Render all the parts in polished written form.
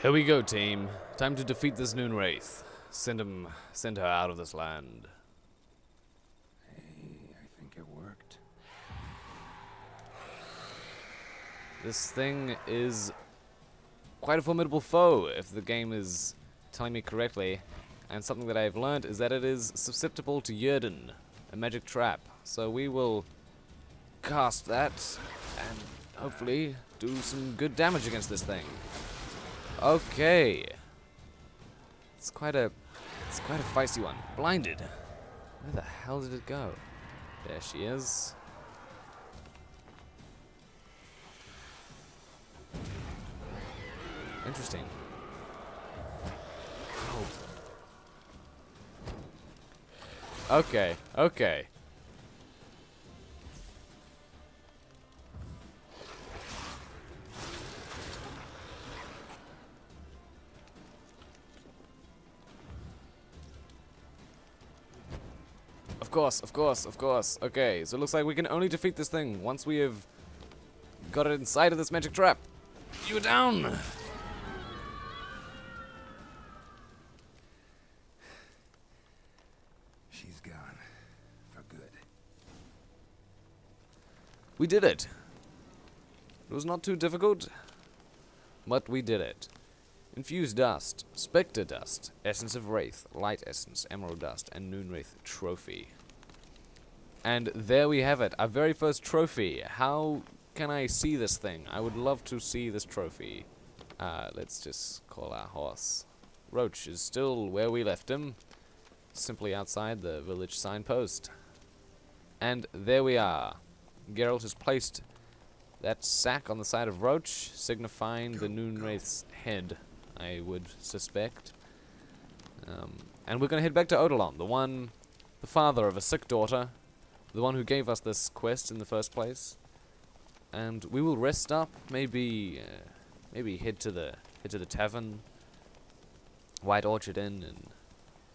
Here we go, team. Time to defeat this Noon Wraith. Send her out of this land. Hey, I think it worked. This thing is quite a formidable foe, if the game is telling me correctly. And something that I've learned is that it is susceptible to Yerden, a magic trap. So we will cast that and hopefully do some good damage against this thing. Okay. It's quite a feisty one. Blinded. Where the hell did it go? There she is. Interesting. Oh. Okay, okay. Of course, of course, of course. Okay, so it looks like we can only defeat this thing once we have got it inside of this magic trap. You're down! She's gone. For good. We did it. It was not too difficult, but we did it. Infused dust, spectre dust, essence of wraith, light essence, emerald dust, and noon wraith trophy. And there we have it, our very first trophy. How can I see this thing? I would love to see this trophy. Let's just call our horse. Roach is still where we left him, simply outside the village signpost. And there we are. Geralt has placed that sack on the side of Roach, signifying the Noon Wraith's head, I would suspect. And we're going to head back to Odalon, the father of a sick daughter, the one who gave us this quest in the first place. And we will rest up, maybe head to the tavern, White Orchard Inn, and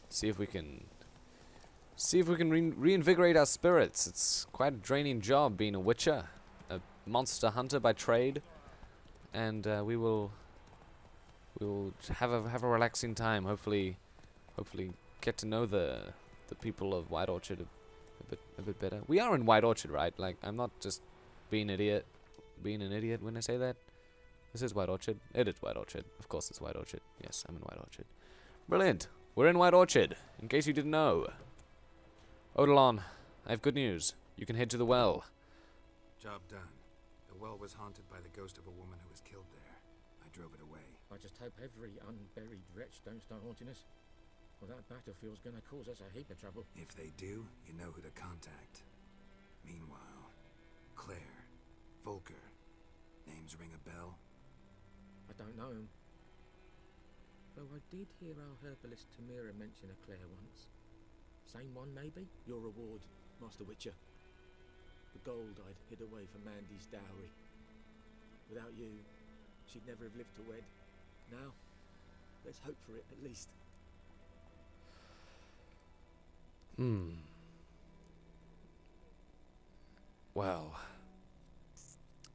see if we can reinvigorate our spirits. It's quite a draining job being a witcher, a monster hunter by trade, and we will have a relaxing time. Hopefully get to know the people of White Orchard a bit better. We are in White Orchard, right? Like, I'm not just being an idiot when I say that. This is White Orchard. It is White Orchard. Of course it's White Orchard. Yes, I'm in White Orchard. Brilliant. We're in White Orchard, in case you didn't know. Odalon, I have good news. You can head to the well. Job done. The well was haunted by the ghost of a woman who was killed there. I drove it away. I just hope every unburied wretch don't start haunting us. Well, that battlefield's gonna cause us a heap of trouble. If they do, you know who to contact. Meanwhile, Claire, Volker, names ring a bell? I don't know 'em. Though I did hear our herbalist Tamira mention a Claire once. Same one, maybe? Your reward, Master Witcher. The gold I'd hid away for Mandy's dowry. Without you, she'd never have lived to wed. Now, let's hope for it, at least. Well,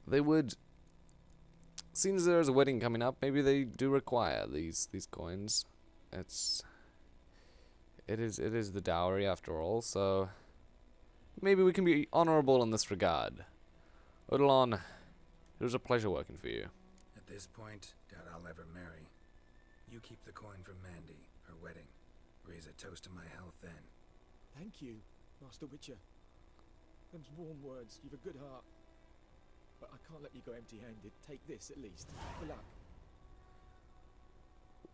they would. Seems there's a wedding coming up. Maybe they do require these coins. It is the dowry after all. So maybe we can be honorable in this regard. Odalon, it was a pleasure working for you. At this point, doubt I'll ever marry. You keep the coin from Mandy, her wedding. Raise a toast to my health then. Thank you, Master Witcher. Them's warm words. You've a good heart. But I can't let you go empty-handed. Take this, at least. For luck.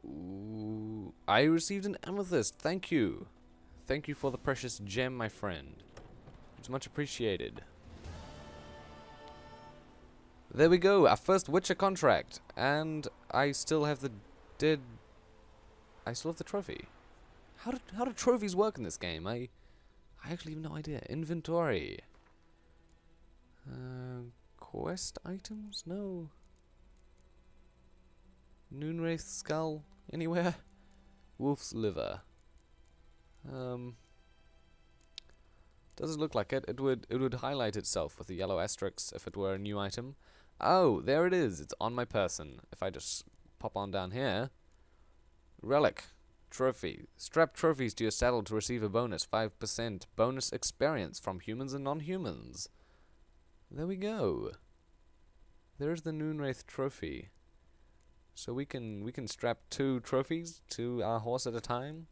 Ooh, I received an amethyst. Thank you. Thank you for the precious gem, my friend. It's much appreciated. There we go, our first Witcher contract. And I still have the trophy. How do trophies work in this game? I actually have no idea. Inventory. Quest items? No. Noonwraith skull? Anywhere? Wolf's liver. Doesn't look like it. It would highlight itself with a yellow asterisk if it were a new item. Oh, there it is. It's on my person. If I just pop on down here. Relic. Trophy. Strap trophies to your saddle to receive a bonus. 5% bonus experience from humans and non-humans. There we go. There's the Noonwraith trophy. So we can strap 2 trophies to our horse at a time.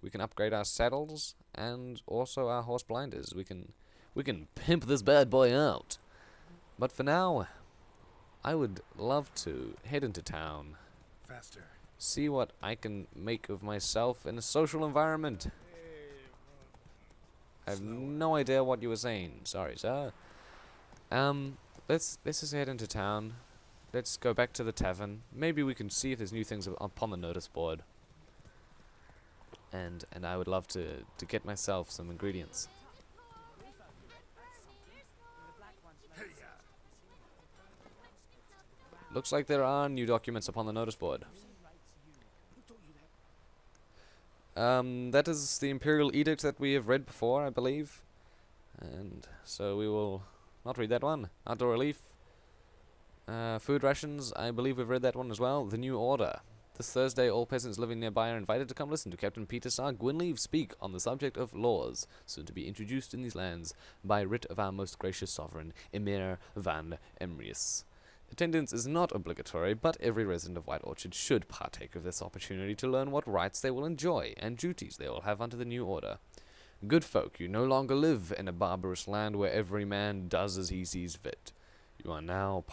We can upgrade our saddles and also our horse blinders. We can pimp this bad boy out. But for now, I would love to head into town. Faster. See what I can make of myself in a social environment. I have no idea what you were saying. Sorry, sir. Let's just head into town. Let's go back to the tavern. Maybe we can see if there's new things upon the notice board. And I would love to get myself some ingredients. Looks like there are new documents upon the notice board. That is the Imperial Edict that we have read before, I believe. And so we will not read that one. Outdoor relief. Food rations, I believe we've read that one as well. The New Order. This Thursday, all peasants living nearby are invited to come listen to Captain Peter Sar Gwynleave speak on the subject of laws, soon to be introduced in these lands by writ of our most gracious sovereign, Emir van Emrius. Attendance is not obligatory, but every resident of White Orchard should partake of this opportunity to learn what rights they will enjoy and duties they will have under the new order. Good folk, you no longer live in a barbarous land where every man does as he sees fit. You are now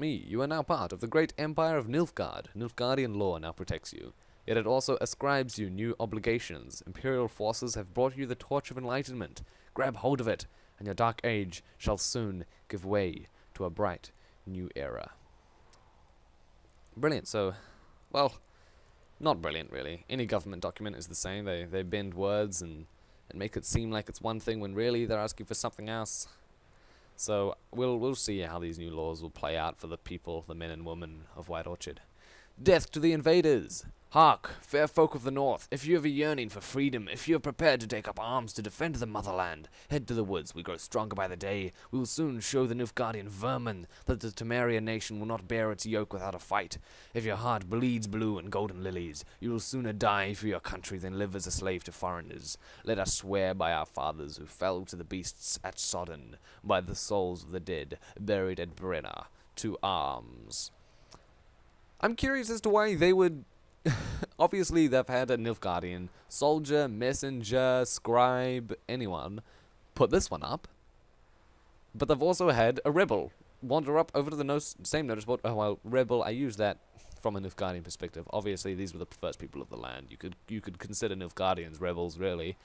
you are now part of the great empire of Nilfgaard. Nilfgaardian law now protects you. Yet it also ascribes you new obligations. Imperial forces have brought you the torch of enlightenment. Grab hold of it, and your dark age shall soon give way to a bright new era. Brilliant. So, well, not brilliant really. Any government document is the same. They bend words and make it seem like it's one thing when really they're asking for something else. So we'll see how these new laws will play out for the people, the men and women of White Orchard. Death to the invaders! Hark, fair folk of the north, if you have a yearning for freedom, if you are prepared to take up arms to defend the motherland, head to the woods. We grow stronger by the day. We will soon show the Nilfgaardian vermin that the Temerian nation will not bear its yoke without a fight. If your heart bleeds blue and golden lilies, you will sooner die for your country than live as a slave to foreigners. Let us swear by our fathers who fell to the beasts at Sodden, by the souls of the dead buried at Brenna, to arms. I'm curious as to why they would... Obviously, they've had a Nilfgaardian soldier, messenger, scribe, anyone put this one up. But they've also had a rebel wander up over to the same notice board. Oh, well, rebel, I use that from a Nilfgaardian perspective. Obviously, these were the first people of the land. You could consider Nilfgaardians rebels, really.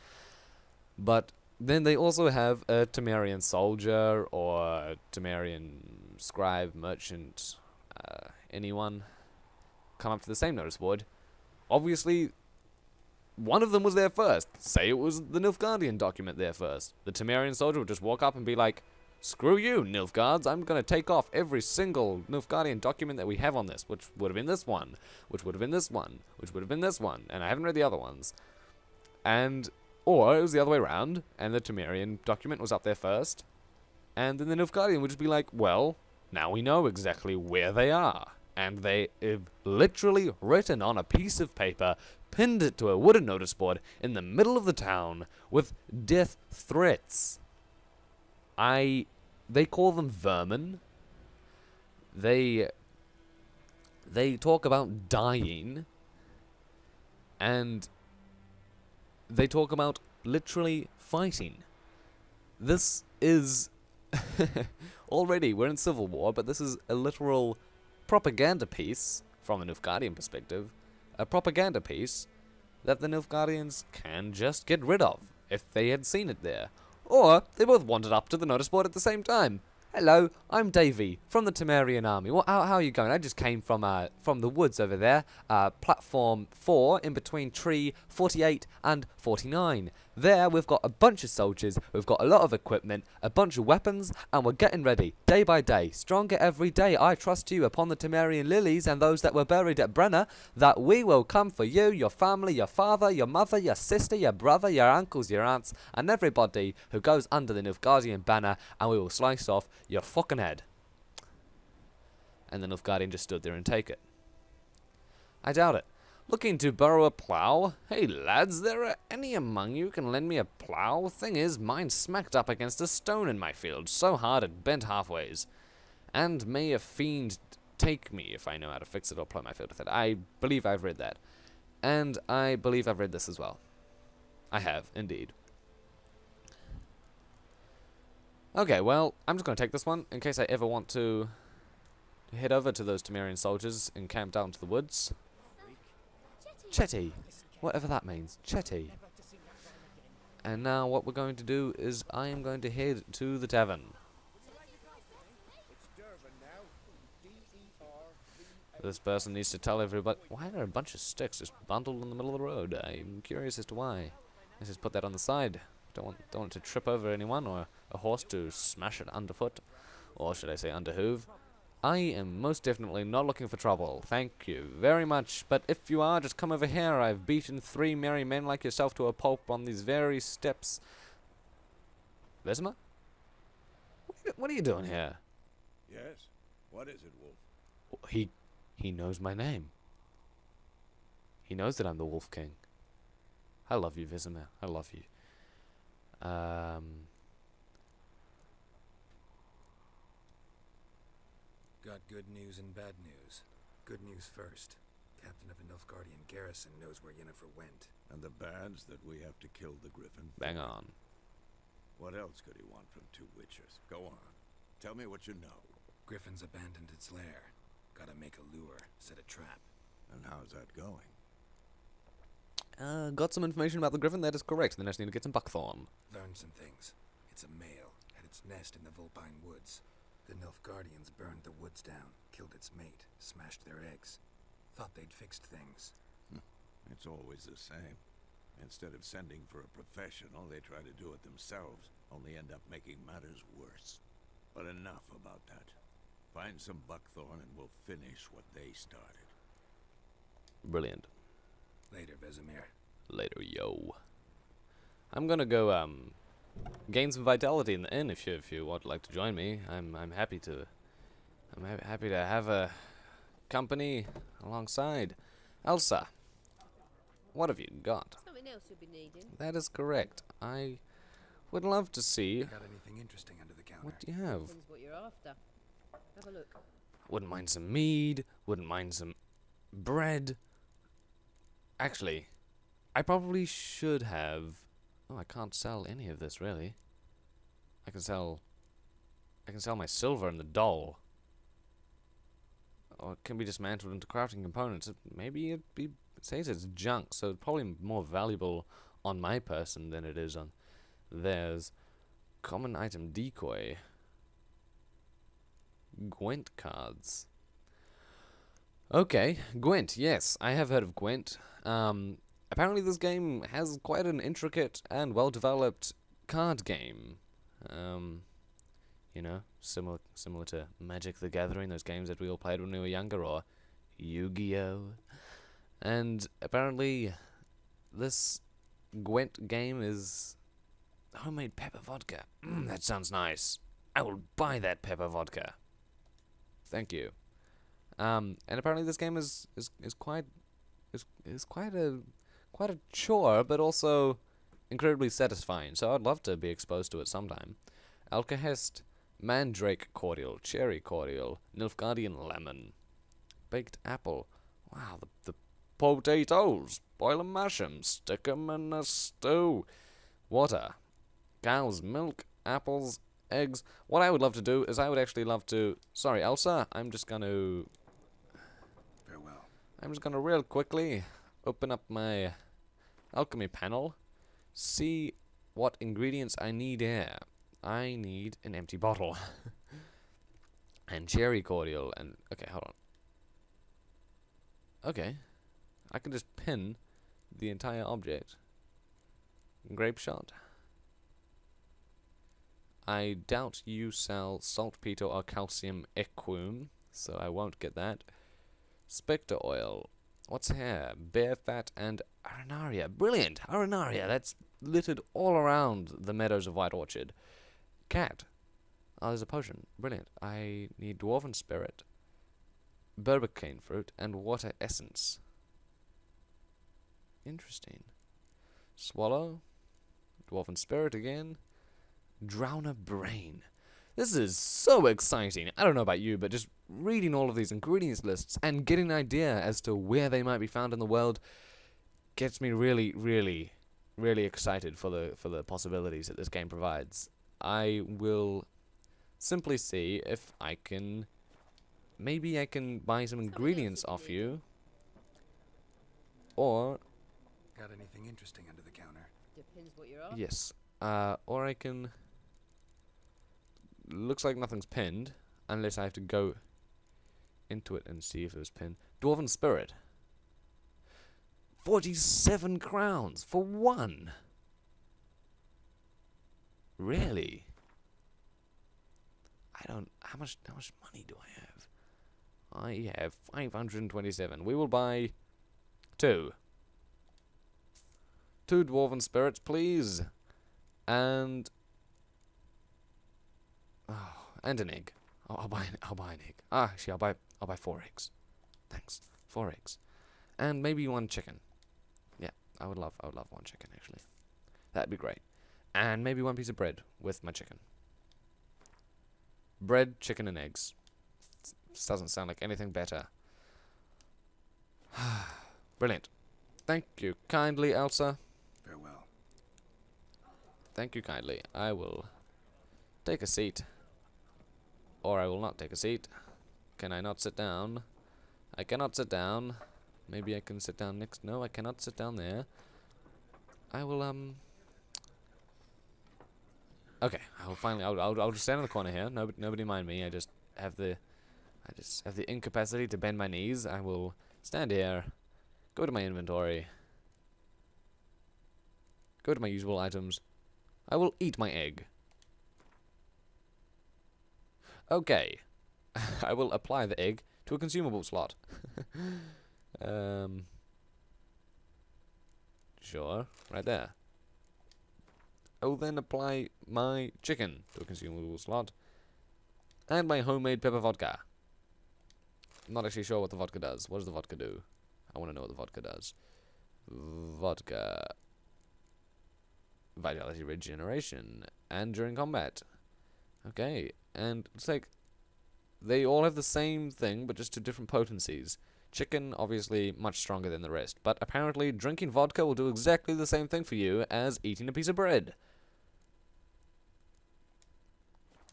But then they also have a Temerian soldier or a Temerian scribe, merchant, anyone come up to the same notice board. Obviously, one of them was there first. Say it was the Nilfgaardian document there first. The Temerian soldier would just walk up and be like, screw you, Nilfgaards, I'm going to take off every single Nilfgaardian document that we have on this, which would have been this one, which would have been this one, which would have been this one, and I haven't read the other ones. Or it was the other way around, and the Temerian document was up there first, and then the Nilfgaardian would just be like, well, now we know exactly where they are. And they have literally written on a piece of paper, pinned it to a wooden notice board in the middle of the town with death threats. They call them vermin. They talk about dying. And they talk about literally fighting. This is... already, we're in civil war, but this is a literal... propaganda piece, from a Nilfgaardian perspective, a propaganda piece that the Nilfgaardians can just get rid of if they had seen it there. Or they both wandered up to the notice board at the same time. Hello, I'm Davy from the Temerian army. Well, how are you going? I just came from the woods over there, platform 4, in between tree 48 and 49. There, we've got a bunch of soldiers, we've got a lot of equipment, a bunch of weapons, and we're getting ready, day by day, stronger every day. I trust you upon the Temerian lilies and those that were buried at Brenna, that we will come for you, your family, your father, your mother, your sister, your brother, your uncles, your aunts, and everybody who goes under the Nilfgaardian banner, and we will slice off your fucking head. and the Nilfgaardian just stood there and take it. I doubt it. Looking to borrow a plow? Hey lads, there are any among you can lend me a plow? Thing is, mine smacked up against a stone in my field, so hard it bent halfways. And may a fiend take me if I know how to fix it or plow my field with it. I believe I've read that. And I believe I've read this as well. I have, indeed. Okay, well, I'm just going to take this one in case I ever want to head over to those Temerian soldiers encamped out into the woods. Chetty, whatever that means. Chetty. And now what we're going to do is I am going to head to the tavern. This person needs to tell everybody. Why are there a bunch of sticks just bundled in the middle of the road? I'm curious as to why. Let's just put that on the side. Don't want it to trip over anyone or a horse to smash it underfoot, or should I say underhoof. I am most definitely not looking for trouble. Thank you very much. But if you are, just come over here. I've beaten 3 merry men like yourself to a pulp on these very steps. Vesemir? What are you doing here? Yes? What is it, Wolf? He knows my name. He knows that I'm the Wolf King. I love you, Vesemir. I love you. Got good news and bad news. Good news first. Captain of a Nilfgaardian garrison knows where Yennefer went. And the bad's that we have to kill the griffin. Bang on. What else could he want from 2 witchers? Go on. Tell me what you know. Griffin's abandoned its lair. Gotta make a lure, set a trap. And how's that going? Got some information about the griffin, that is correct. Then I just need to get some buckthorn. Learned some things. It's a male, had its nest in the Vulpine Woods. The Nilfgaardians burned the woods down, killed its mate, smashed their eggs. Thought they'd fixed things. It's always the same. Instead of sending for a professional, they try to do it themselves, only end up making matters worse. But enough about that. Find some buckthorn and we'll finish what they started. Brilliant. Later, Vesemir. Later, yo. I'm gonna go gain some vitality in the inn if you would like to join me. I'm happy to. Happy to have a company alongside. Elsa, what have you got? Something else you'll be needing. That is correct. I would love to see. Got anything interesting under the counter? What do you have? Depends what you're after. Have a look. Wouldn't mind some mead. Wouldn't mind some bread. Actually, I probably should have. Oh, I can't sell any of this really. I can sell my silver and the doll. Or it can be dismantled into crafting components. Maybe it says it's junk, so it's probably more valuable on my person than it is on theirs. Common item decoy. Gwent cards. Okay, Gwent, yes, I have heard of Gwent. Apparently this game has quite an intricate and well-developed card game. You know, similar to Magic the Gathering, those games that we all played when we were younger, or Yu-Gi-Oh! And apparently this Gwent game is homemade pepper vodka. That sounds nice. I will buy that pepper vodka. Thank you. And apparently this game is quite a chore, but also incredibly satisfying. So I'd love to be exposed to it sometime. Alkahest, Mandrake cordial, cherry cordial, Nilfgaardian lemon, baked apple. Wow, the potatoes. Boil 'em, mash 'em, stick 'em in a stew. Water, cow's milk, apples, eggs. What I would love to do is I would actually love to. Sorry, Elsa. I'm just gonna real quickly open up my alchemy panel, see what ingredients I need here. I need an empty bottle. And cherry cordial, and okay, hold on. Okay. I can just pin the entire object. Grape shot. I doubt you sell saltpeter or calcium equum, so I won't get that. Spectre oil. What's here? Bear fat and arenaria. Brilliant! Arenaria, that's littered all around the meadows of White Orchard. Cat. Oh, there's a potion. Brilliant. I need dwarven spirit. Barbicane fruit, and water essence. Interesting. Swallow. Dwarven spirit again. Drowner brain. This is so exciting. I don't know about you, but just reading all of these ingredients lists and getting an idea as to where they might be found in the world gets me really, really, really excited for the possibilities that this game provides. I will simply see if I can... Maybe I can buy some ingredients off you. Or... Got anything interesting under the counter? Depends what you're after. Yes. Or I can... Looks like nothing's pinned, unless I have to go into it and see if it was pinned. Dwarven Spirit. 47 crowns for one. Really? I don't... How much money do I have? I have 527. We will buy 2. 2 Dwarven Spirits, please. And... Oh, and an egg. I'll buy an egg. Ah, actually, I'll buy 4 eggs. Thanks. 4 eggs. And maybe 1 chicken. Yeah, I would love 1 chicken, actually. That'd be great. And maybe 1 piece of bread with my chicken. Bread, chicken, and eggs. This doesn't sound like anything better. Brilliant. Thank you kindly, Elsa. Farewell. Thank you kindly. I will take a seat. Or I will not take a seat. Can I not sit down? I cannot sit down. Maybe I can sit down next. No, I cannot sit down there. I will, Okay, I'll finally... I'll just stand in the corner here. Nobody mind me. I just have the incapacity to bend my knees. I will stand here. Go to my inventory. Go to my usual items. I will eat my egg. Okay. I will apply the egg to a consumable slot. Sure. Right there. I will then apply my chicken to a consumable slot. And my homemade pepper vodka. I'm not actually sure what the vodka does. What does the vodka do? I want to know what the vodka does. Vodka. Vitality regeneration. And during combat. Okay. And it's like they all have the same thing, but just to different potencies. Chicken, obviously, much stronger than the rest. But apparently, drinking vodka will do exactly the same thing for you as eating a piece of bread.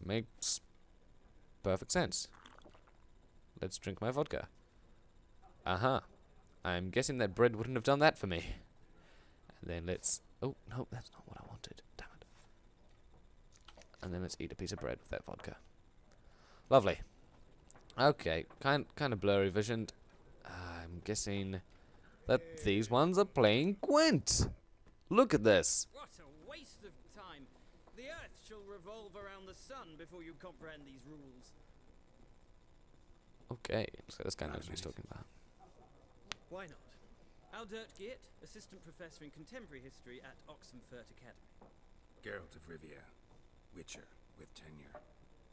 Makes perfect sense. Let's drink my vodka. Uh-huh. I'm guessing that bread wouldn't have done that for me. And then let's... Oh, no, that's not what I wanted. Damn it. And then let's eat a piece of bread with that vodka. Lovely. Okay, kind of blurry visioned. I'm guessing that these ones are playing Gwent. Look at this. What a waste of time. The Earth shall revolve around the sun before you comprehend these rules. Okay, looks like this guy knows what he's talking about. Why not? Aldert Geert, Assistant Professor in Contemporary History at Oxenfurt Academy. Geralt of Rivia. Witcher, with tenure.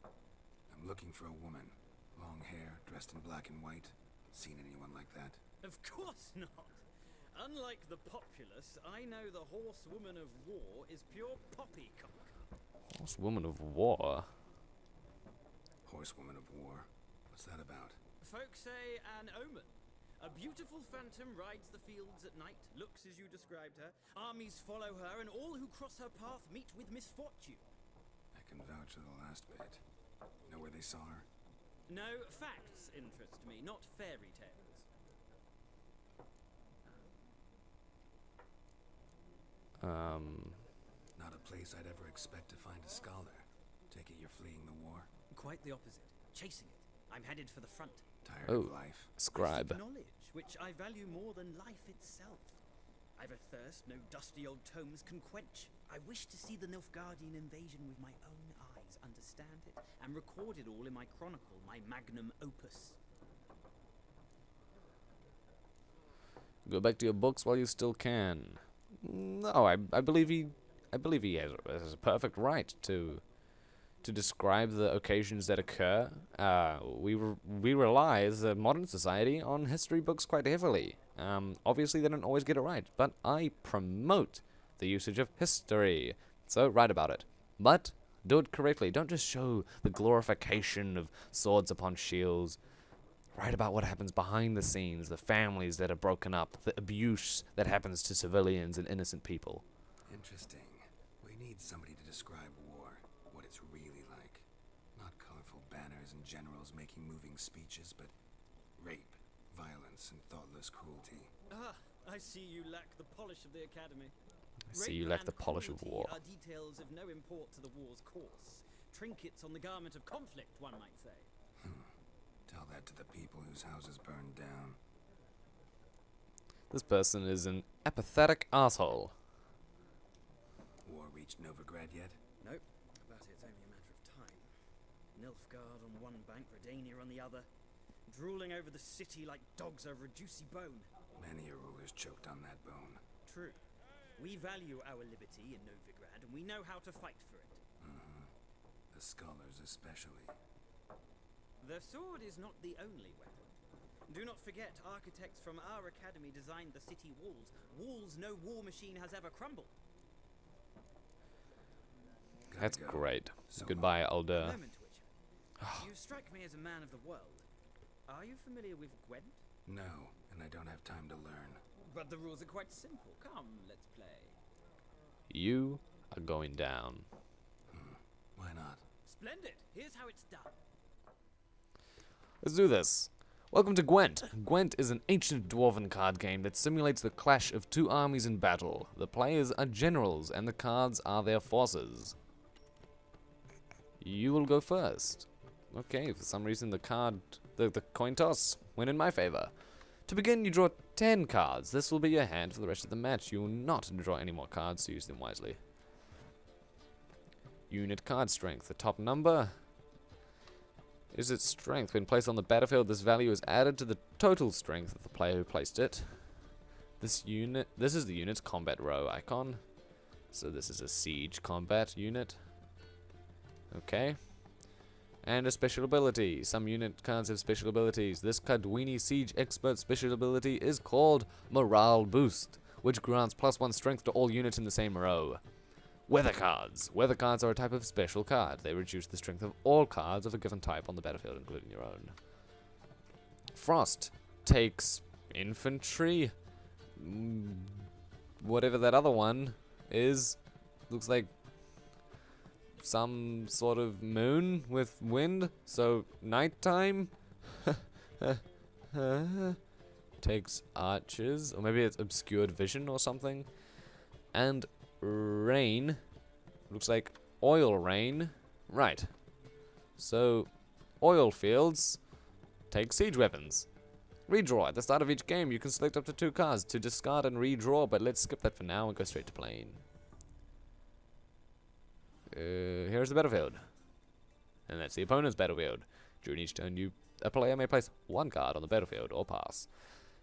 I'm looking for a woman. Long hair, dressed in black and white. Seen anyone like that? Of course not. Unlike the populace, I know the horsewoman of war is pure poppycock. Horsewoman of war? Horsewoman of war? What's that about? Folks say an omen. A beautiful phantom rides the fields at night, looks as you described her. Armies follow her, and all who cross her path meet with misfortune. I can vouch for the last bit. Know where they saw her? No, facts interest me, not fairy tales. Not a place I'd ever expect to find a scholar. Take it you're fleeing the war? Quite the opposite. Chasing it. I'm headed for the front. Tired Oh, of life? scribe. I seek knowledge, which I value more than life itself. I've a thirst no dusty old tomes can quench. I wish to see the Nilfgaardian invasion with my own eyes, understand it, and record it all in my chronicle, my magnum opus. Go back to your books while you still can. No, I believe he has a perfect right to to describe the occasions that occur. We rely as a modern society on history books quite heavily. Obviously, they don't always get it right, but I promote the usage of history. So write about it, but do it correctly. Don't just show the glorification of swords upon shields. Write about what happens behind the scenes, the families that are broken up, the abuse that happens to civilians and innocent people. Interesting. We need somebody to describe war, what it's really like. Not colorful banners and generals making moving speeches, but rape, violence, and thoughtless cruelty. Ah, I see you lack the polish of the academy. See, you lack the polish of war. Are details of no import to the war's course. Trinkets on the garment of conflict, one might say. Tell that to the people whose houses burned down. This person is an apathetic asshole. War reached Novigrad yet? Nope, but it's only a matter of time. Nilfgaard on one bank, Redania on the other, drooling over the city like dogs over a juicy bone. Many a ruler's choked on that bone. True. We value our liberty in Novigrad, and we know how to fight for it. The scholars especially. The sword is not the only weapon. Do not forget, architects from our academy designed the city walls. Walls no war machine has ever crumbled. That's Gotta go. great. So Goodbye, A older. moment, Witcher. You strike me as a man of the world. Are you familiar with Gwent? No, and I don't have time to learn. But the rules are quite simple. Come, let's play. You are going down. Why not? Splendid. Here's how it's done. Let's do this. Welcome to Gwent. Gwent is an ancient dwarven card game that simulates the clash of two armies in battle. The players are generals and the cards are their forces. You will go first. Okay, for some reason the coin toss went in my favor. To begin, you draw 10 cards. This will be your hand for the rest of the match. You will not draw any more cards, so use them wisely. Unit card strength. The top number is its strength. When placed on the battlefield, this value is added to the total strength of the player who placed it. This is the unit's combat row icon. So this is a siege combat unit. Okay. And a special ability. Some unit cards have special abilities. This Kadwini Siege Expert special ability is called Morale Boost, which grants +1 strength to all units in the same row. Weather cards. Weather cards are a type of special card. They reduce the strength of all cards of a given type on the battlefield, including your own. Frost takes infantry. Whatever that other one is. Looks like some sort of moon with wind. So, nighttime. Takes archers. Or maybe it's obscured vision or something. And rain. Looks like oil rain. Right. So, oil fields take siege weapons. Redraw. At the start of each game, you can select up to 2 cards to discard and redraw, but let's skip that for now and go straight to playing. Here's the battlefield. And that's the opponent's battlefield. During each turn, a player may place 1 card on the battlefield or pass.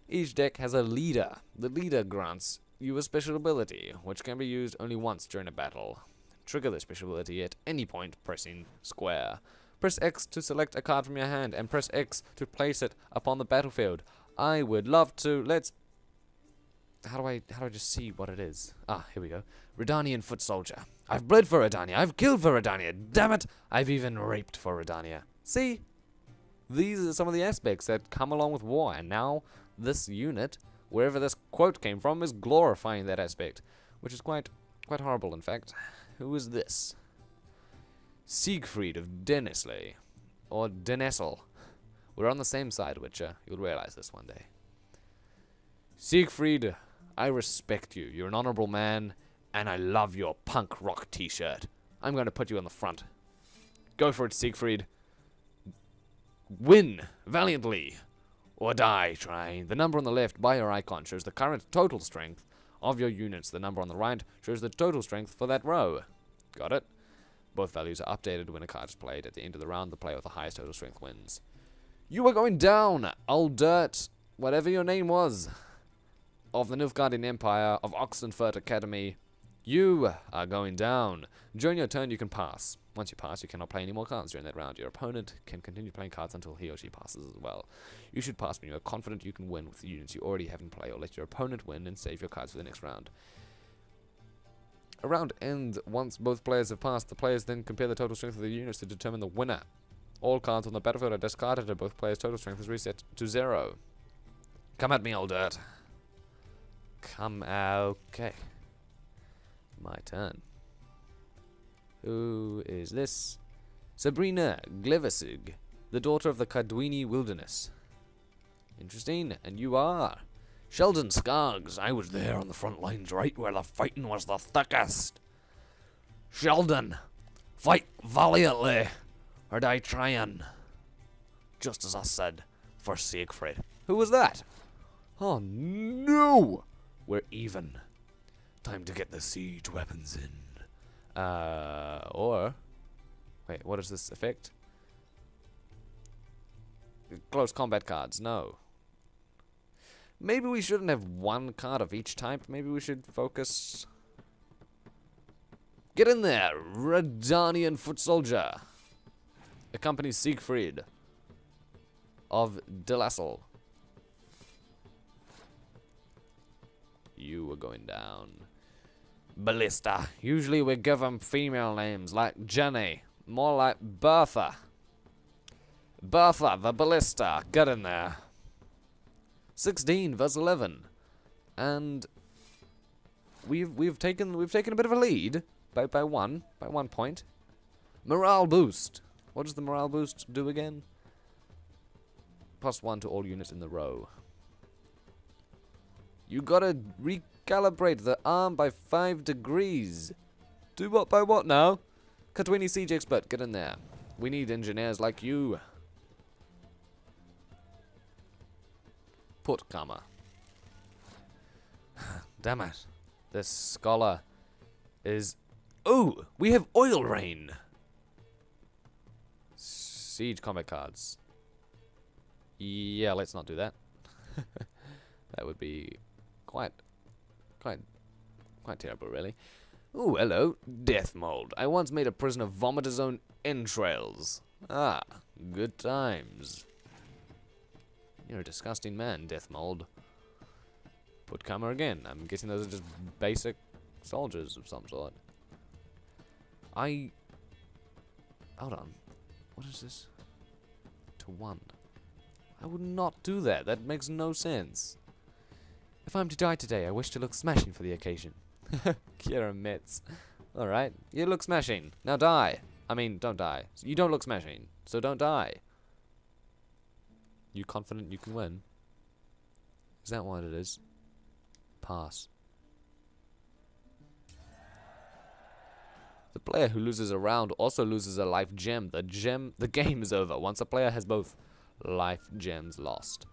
Each deck has a leader. The leader grants you a special ability, which can be used only once during a battle. Trigger the special ability at any point pressing square. Press X to select a card from your hand, and press X to place it upon the battlefield. I would love to. How do I just see what it is? Ah, here we go. Redanian foot soldier. I've bled for Redania. I've killed for Redania. Damn it! I've even raped for Redania. See? These are some of the aspects that come along with war, and now this unit, wherever this quote came from, is glorifying that aspect, which is quite horrible, in fact. Who is this? Siegfried of Dennesley, or Denessel. We're on the same side, Witcher. You'll realize this one day. Siegfried, I respect you. You're an honorable man, and I love your punk rock t-shirt. I'm going to put you on the front. Go for it, Siegfried. Win valiantly, or die trying. The number on the left by your icon shows the current total strength of your units. The number on the right shows the total strength for that row. Got it? Both values are updated when a card is played. At the end of the round, the player with the highest total strength wins. You are going down, old dirt, whatever your name was, of the Nilfgaardian Empire, of Oxenfurt Academy. You are going down. During your turn, you can pass. Once you pass, you cannot play any more cards during that round. Your opponent can continue playing cards until he or she passes as well. You should pass when you are confident you can win with the units you already have in play, or let your opponent win and save your cards for the next round. A round ends once both players have passed. The players then compare the total strength of the units to determine the winner. All cards on the battlefield are discarded and both players' total strength is reset to 0. Come at me, old dirt. Come, okay. My turn. Who is this? Sabrina Glevesig, the daughter of the Kadwini Wilderness. Interesting, and you are? Sheldon Skaggs. I was there on the front lines, right where the fighting was the thickest. Sheldon, fight valiantly, or die trying. Just as I said, for Siegfried. Who was that? Oh no! We're even. Time to get the siege weapons in. Or... Wait, what is this effect? Close combat cards, no. Maybe we shouldn't have one card of each type. Maybe we should focus... Get in there, Redanian foot soldier. Accompanies Siegfried of Delassel. You are going down. Ballista. Usually we give them female names like Jenny. More like Bertha. Bertha the Ballista. Get in there. 16 versus 11. And we've taken a bit of a lead by one point. Morale boost. What does the morale boost do again? +1 to all units in the row. You gotta recalibrate the arm by 5 degrees. Do what by what now? Katwini Siege Expert, get in there. We need engineers like you. Put comma. Damn it. This scholar is... Oh! We have oil rain! Siege combat cards. Yeah, let's not do that. That would be quite terrible, really. Ooh, hello. Death mold. I once made a prisoner vomit his own entrails. Ah, good times. You're a disgusting man, Death mold. Put comma again. I'm guessing those are just basic soldiers of some sort. Hold on. What is this? To 1. I would not do that. That makes no sense. If I'm to die today, I wish to look smashing for the occasion. Kira Metz. Alright, you look smashing. Now die. I mean, don't die. You don't look smashing, so don't die. You confident you can win? Is that what it is? Pass. The player who loses a round also loses a life gem. The game is over once a player has both life gems lost.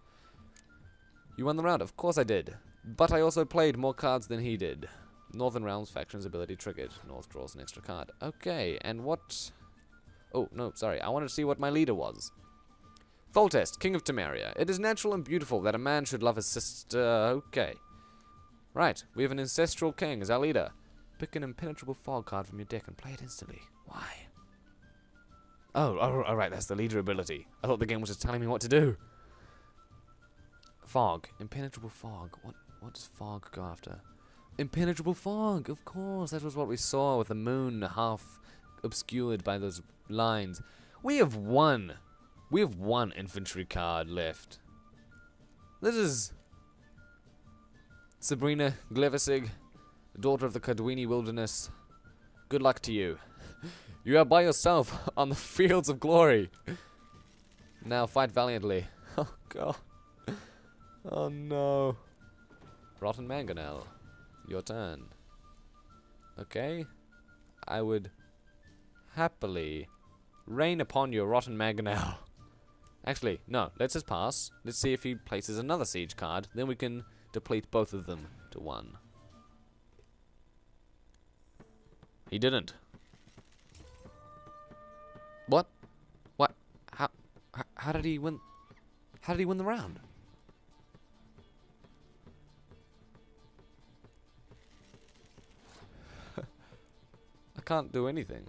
You won the round. Of course I did. But I also played more cards than he did. Northern Realms Faction's ability triggered. North draws an extra card. Okay, and what... Oh, no, sorry. I wanted to see what my leader was. Foltest, King of Temeria. It is natural and beautiful that a man should love his sister... Okay. Right, we have an ancestral king as our leader. Pick an impenetrable fog card from your deck and play it instantly. Why? Oh, alright, that's the leader ability. I thought the game was just telling me what to do. Fog. Impenetrable fog. What does fog go after? Impenetrable fog, of course. That was what we saw with the moon half obscured by those lines. We have one infantry card left. This is Sabrina Glevesig, daughter of the Kadwini Wilderness. Good luck to you. You are by yourself on the fields of glory. Now fight valiantly. Oh god. Oh no. Rotten Mangonel. Your turn. Okay. I would happily rain upon your Rotten Mangonel. Actually, no. Let's just pass. Let's see if he places another siege card. Then we can deplete both of them to 1. He didn't. What? What? How did he win? How did he win the round? I can't do anything.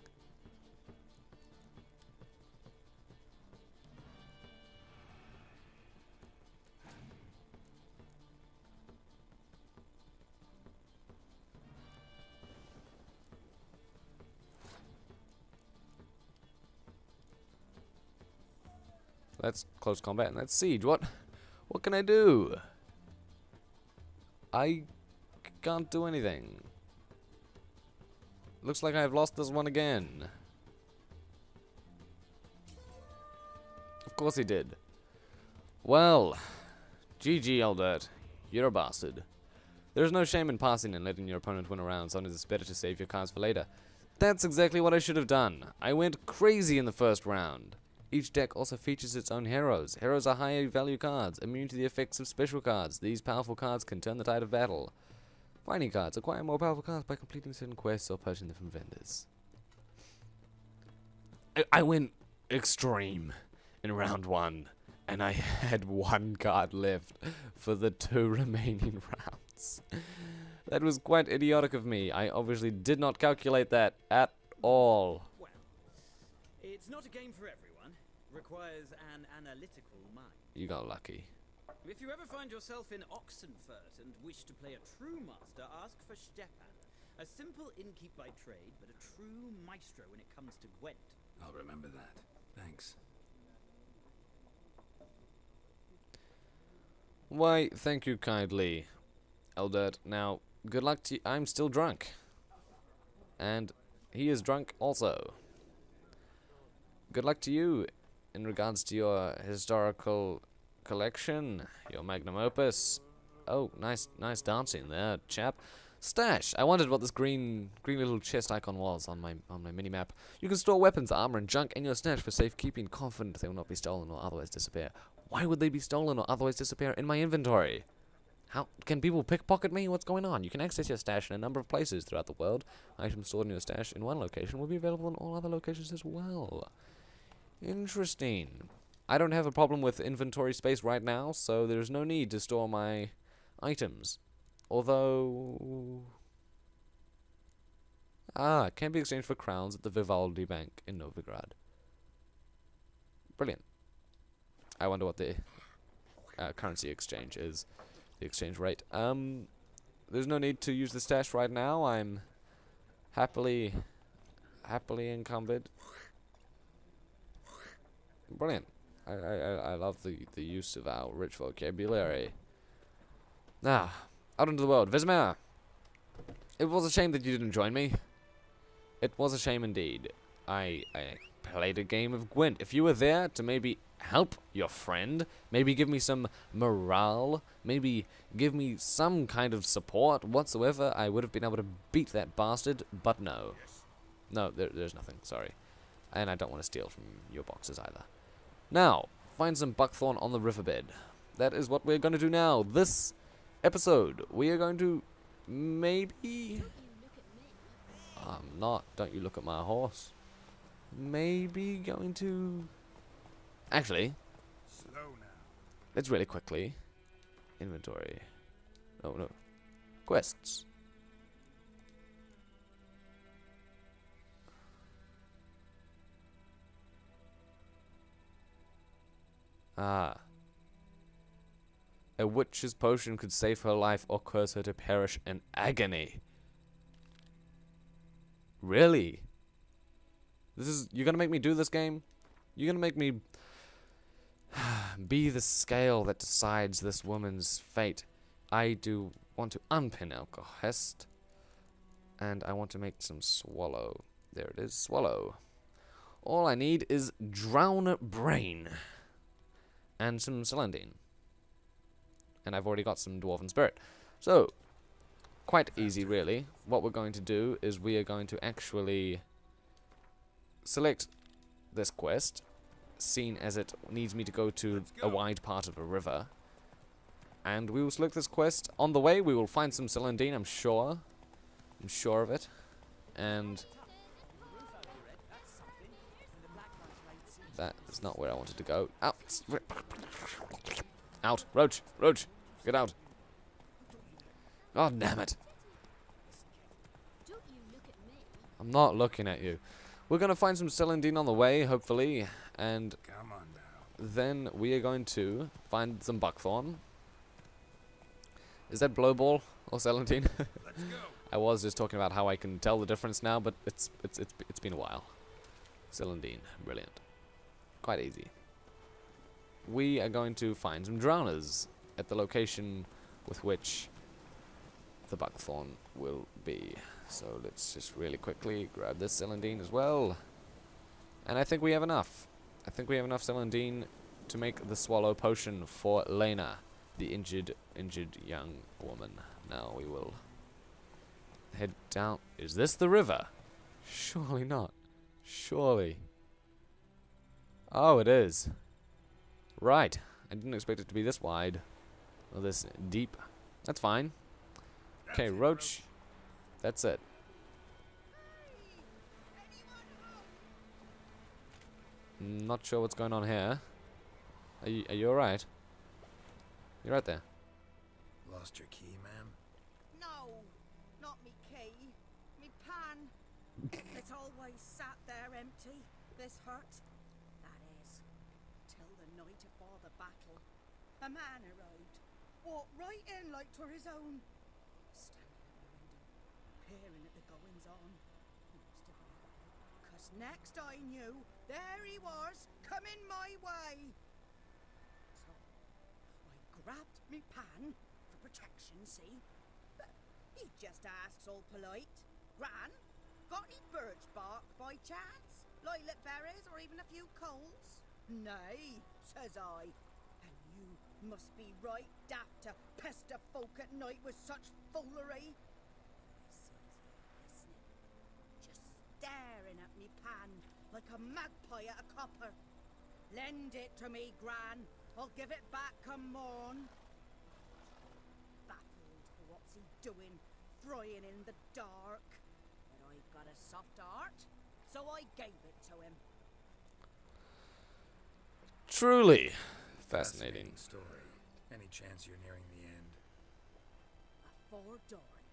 That's close combat and that's siege. What can I do? I can't do anything. Looks like I've lost this one again. Of course he did. Well, GG, Albert. You're a bastard. There's no shame in passing and letting your opponent win a round, so it's better to save your cards for later. That's exactly what I should have done. I went crazy in the first round. Each deck also features its own heroes. Heroes are high value cards, immune to the effects of special cards. These powerful cards can turn the tide of battle. Finding cards. Acquire more powerful cards by completing certain quests or purchasing them from vendors. I went extreme in round 1, and I had 1 card left for the 2 remaining rounds. That was quite idiotic of me. I obviously did not calculate that at all. Well, it's not a game for everyone. Requires an analytical mind. You got lucky. If you ever find yourself in Oxenfurt and wish to play a true master, ask for Stepan. A simple innkeep by trade, but a true maestro when it comes to Gwent. I'll remember that. Thanks. Why, thank you kindly, Eldert. Now, good luck to you. I'm still drunk. And he is drunk also. Good luck to you in regards to your historical collection, your magnum opus. Oh, nice dancing there, chap. Stash. I wondered what this green little chest icon was on my mini-map. You can store weapons, armor, and junk in your stash for safekeeping, confident they will not be stolen or otherwise disappear. Why would they be stolen or otherwise disappear in my inventory? How can people pickpocket me? What's going on? You can access your stash in a number of places throughout the world. Items stored in your stash in one location will be available in all other locations as well. Interesting. I don't have a problem with inventory space right now, so there's no need to store my items. Although... it can be exchanged for crowns at the Vivaldi Bank in Novigrad. Brilliant. I wonder what the currency exchange is. The exchange rate. There's no need to use the stash right now. I'm happily encumbered. Brilliant. I love the use of our rich vocabulary. Now, out into the world. Vizimir! It was a shame that you didn't join me. It was a shame indeed. I played a game of Gwent. If you were there to maybe help your friend, maybe give me some morale, maybe give me some kind of support whatsoever, I would have been able to beat that bastard, but no. No, there's nothing, sorry. And I don't want to steal from your boxes either. Now, find some buckthorn on the riverbed. That is what we're going to do now. This episode, we are going to maybe... I'm not. Don't you look at my horse. Maybe going to... Actually, Slow now. let's really quickly. Inventory. Oh, no. Quests. Ah. A witch's potion could save her life or cause her to perish in agony. Really? You're gonna make me do this game? You're gonna make me be the scale that decides this woman's fate. I do want to unpin Alcohest. And I want to make some swallow. There it is, swallow. All I need is drown brain. And some celandine. And I've already got some dwarven spirit. So, quite easy really. What we're going to do is we are going to actually select this quest, seeing as it needs me to go to a wide part of a river. And we will select this quest. On the way we will find some celandine, I'm sure. I'm sure of it. And that is not where I wanted to go. Out! Out! Roach! Roach! Get out! God damn it! I'm not looking at you. We're gonna find some celandine on the way, hopefully, and Come on now. then we are going to find some buckthorn. Is that blowball or celandine? Let's go. I was just talking about how I can tell the difference now, but it's been a while. Celandine, brilliant. Quite easy. we are going to find some drowners at the location with which the buckthorn will be. So let's just really quickly grab this celandine as well. And I think we have enough. I think we have enough celandine to make the swallow potion for Lena, the injured young woman. Now we will head down. Is this the river? Surely not. Surely. Oh, it is. Right. I didn't expect it to be this wide. Or this deep. That's fine. Okay, Roach. That's it. Not sure what's going on here. Are you alright? You're right there. Lost your key, ma'am? No, not me key. Me pan. It's always sat there empty, this hut. That is, till the night afore the battle. A man arrived, walked right in like 'twere his own. Standing at the window, peering at the goings on. Must have been, 'cause next I knew, there he was, coming my way. So, I grabbed me pan, for protection, see? But he just asks all polite, Gran, got any birch bark by chance? Lilac berries or even a few coals? Nay, says I. And you must be right daft to pester folk at night with such foolery. He sees me listening, just staring at me pan like a magpie at a copper. Lend it to me, Gran. I'll give it back come morn. Baffled for what's he doing, frying in the dark. But I got a soft heart, so I gave it to him. Truly fascinating. Story. Any chance you're nearing the end? Afore dawn,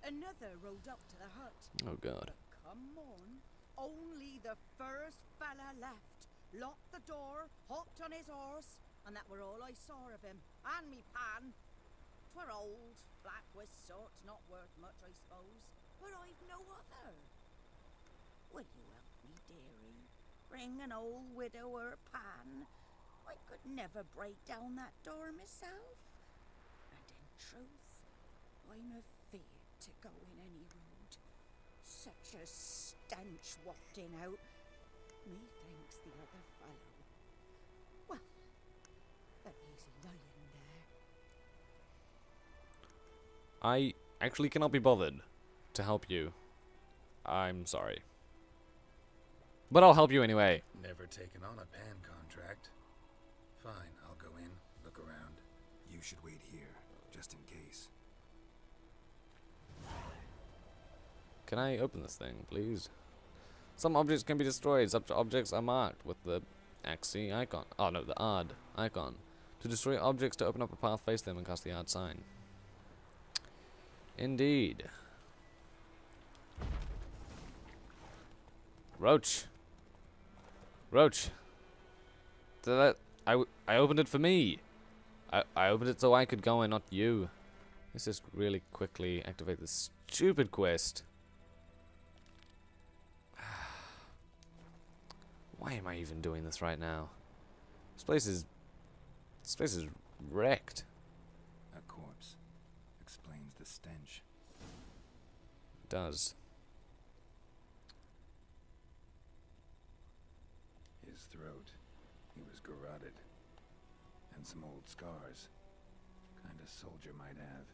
another rode up to the hut. Oh god. Come on, only the first fella left. Locked the door, hopped on his horse, and that were all I saw of him. And me pan. 'Twere old, black with sort, not worth much, I suppose. But I've no other. Will you help me, dearie? Bring an old widower pan. I could never break down that door myself. And in truth, I'm afeard to go in any road. Such a stench wafting out. Methinks the other fellow. Well, at least he's lying there. I actually cannot be bothered to help you. I'm sorry. But I'll help you anyway. Never taken on a pan contract. Fine, I'll go in, look around. You should wait here, just in case. Can I open this thing, please? Some objects can be destroyed. Such objects are marked with the axis icon. Oh no, the odd icon. To destroy objects, to open up a path, face them, and cast the odd sign. Indeed. Roach. Roach. I opened it for me. I opened it so I could go and not you. Let's just really quickly activate this stupid quest. Why am I even doing this right now? This place is wrecked. A corpse. Explains the stench. It does. His throat. He was garroted. And some old scars. Kind of soldier might have.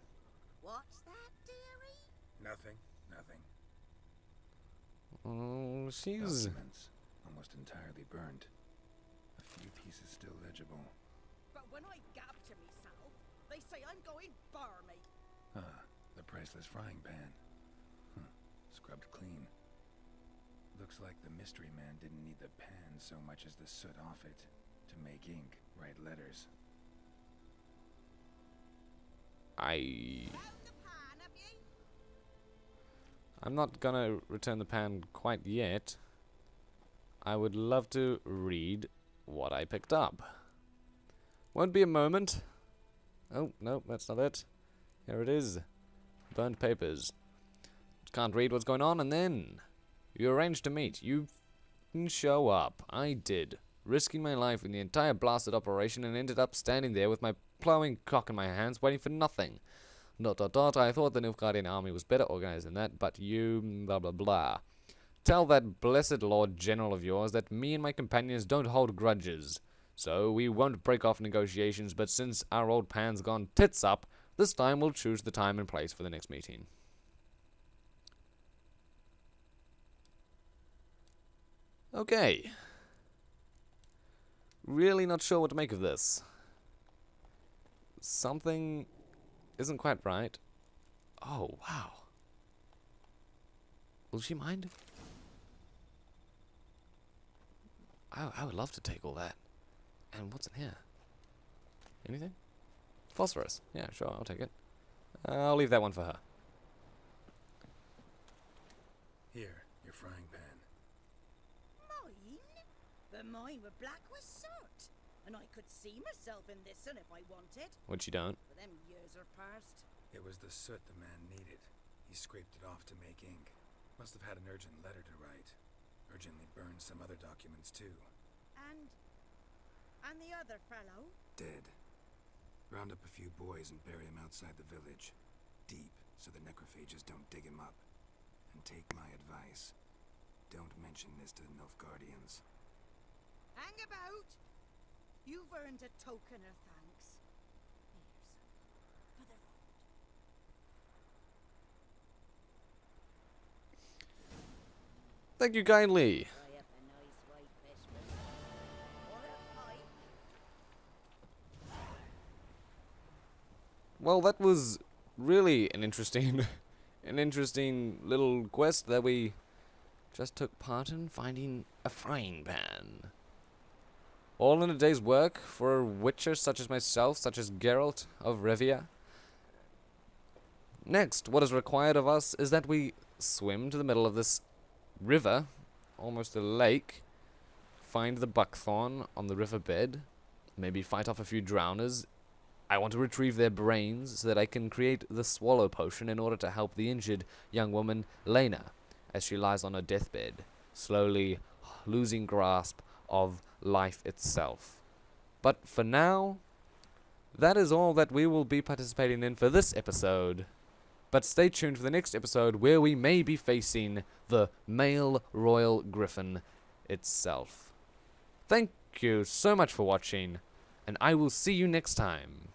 What's that, dearie? Nothing. Nothing. Oh, she's... Documents. Almost entirely burnt. A few pieces still legible. But when I gab to myself, they say I'm going barmy. Ah, the priceless frying pan. Scrubbed clean. Looks like the mystery man didn't need the pan so much as the soot off it to make ink, write letters. Found the pan, have ye? I'm not gonna return the pan quite yet. I would love to read what I picked up. Won't be a moment. Oh, no, that's not it. Here it is. Burnt papers. Can't read what's going on, and then you arranged to meet. You didn't show up. I did. risking my life in the entire blasted operation, and ended up standing there with my plowing cock in my hands, waiting for nothing. ... I thought the Nilfgaardian army was better organized than that, but you... blah blah blah. Tell that blessed Lord General of yours that me and my companions don't hold grudges. So we won't break off negotiations, but since our old pan's gone tits up, this time we'll choose the time and place for the next meeting. Okay. Really not sure what to make of this. Something isn't quite right. Oh, wow. Will she mind? I would love to take all that. And what's in here? Anything? Phosphorus. Yeah, sure, I'll take it. I'll leave that one for her. Here, your frying pan. Mine? But mine were black with soot. And I could see myself in this one if I wanted. Which you don't. But them years are past. It was the soot the man needed. He scraped it off to make ink. Must have had an urgent letter to write. Urgently burned some other documents too. And the other fellow? Dead. Round up a few boys and bury him outside the village. Deep, so the necrophages don't dig him up. And take my advice. Don't mention this to the Nilfgaardians. Hang about! You've earned a token of thanks. Here's for the road. Thank you kindly. Try up a nice white vespers. Or a pipe. Well, that was really an interesting, an interesting little quest that we just took part in, finding a frying pan. All in a day's work for a witcher such as myself, such as Geralt of Rivia. Next, what is required of us is that we swim to the middle of this river, almost a lake, find the buckthorn on the riverbed, maybe fight off a few drowners. I want to retrieve their brains so that I can create the swallow potion in order to help the injured young woman, Lena, as she lies on her deathbed, slowly losing grasp of life itself. But for now, that is all that we will be participating in for this episode. But stay tuned for the next episode where we may be facing the male royal griffin itself. Thank you so much for watching, and I will see you next time.